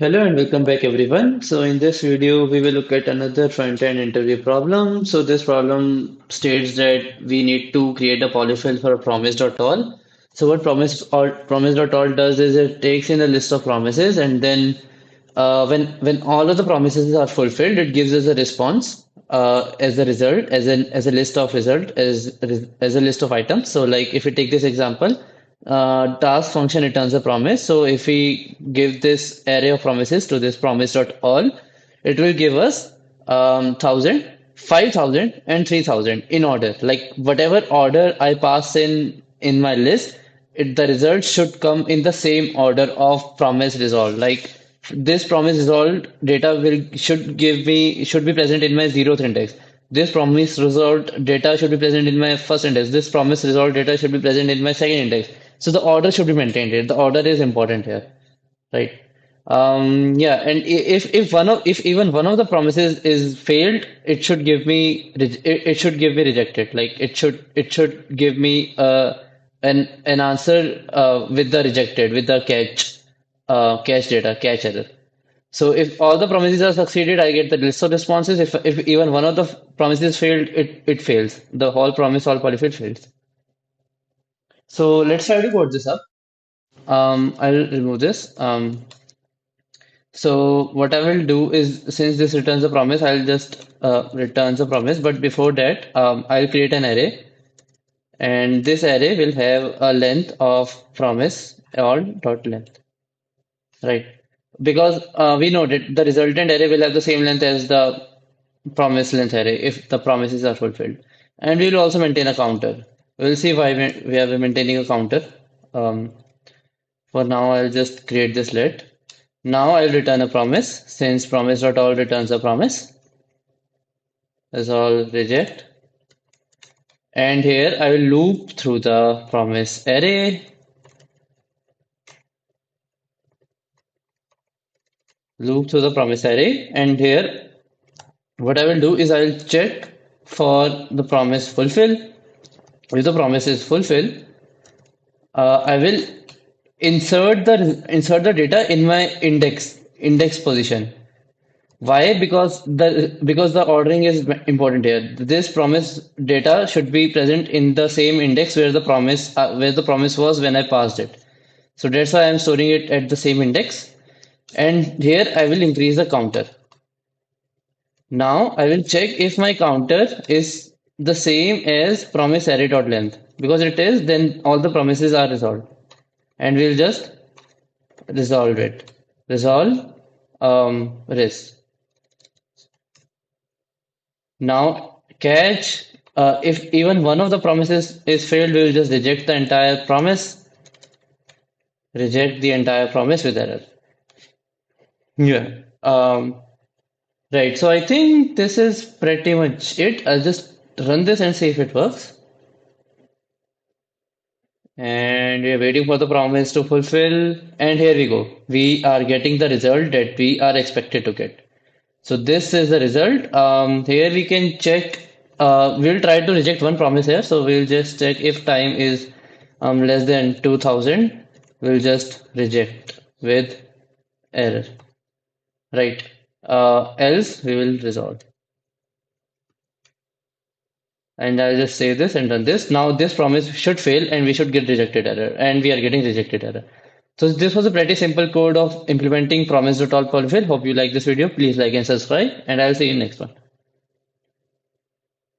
Hello and welcome back everyone. So in this video we will look at another front-end interview problem. So this problem states that we need to create a polyfill for a promise.all. So what promise.all does is it takes in a list of promises and then when all of the promises are fulfilled, it gives us a response as a result, as a list of result, as a list of items. So like if we take this example, task function returns a promise. So if we give this array of promises to this promise.all, it will give us 1,000, 5,000, and 3,000 in order. Like whatever order I pass in my list, the result should come in the same order of promise resolved. Like this promise resolved data should be present in my zeroth index. This promise resolved data should be present in my first index. This promise resolved data should be present in my second index. So the order should be maintained here. The order is important here, right? Yeah, and if even one of the promises is failed, it should give me it should give me rejected. Like it should give me an answer with the rejected with the catch error. So if all the promises are succeeded, I get the list of responses. If even one of the promises failed, it fails. The whole promise, all polyfill fails. So let's try to code this up. I'll remove this. So what I will do is, since this returns a promise, I'll just returns a promise. But before that, I'll create an array, and this array will have a length of promise all dot length, right? Because we know that the resultant array will have the same length as the promise length array if the promises are fulfilled, and we will also maintain a counter. We'll see why we are maintaining a counter. Um, for now, I'll just create this let. Now I'll return a promise since promise.all returns a promise. Is all reject. And here I will loop through the promise array. Loop through the promise array. And here what I will do is I will check for the promise fulfill. If the promise is fulfilled, I will insert the data in my index position. Why? Because the ordering is important here. This promise data should be present in the same index where the promise was when I passed it. So that's why I'm storing it at the same index. And here I will increase the counter. Now I will check if my counter is the same as promise array dot length. Because it is, then all the promises are resolved. And we'll just resolve it. Resolve res. Now catch, if even one of the promises is failed, we will just reject the entire promise. Reject the entire promise with error. Yeah. Right. So I think this is pretty much it. I'll just run this and see if it works. And we're waiting for the promise to fulfill. And here we go. We are getting the result that we are expected to get. So this is the result. Here we can check. We'll try to reject one promise here. So we'll just check if time is less than 2000. We'll just reject with error. Right. Else we will resolve. And I'll just save this and run this. Now this promise should fail and we should get rejected error. And we are getting rejected error. So this was a pretty simple code of implementing promise.all polyfill. Hope you like this video. Please like and subscribe. And I'll see you in next one.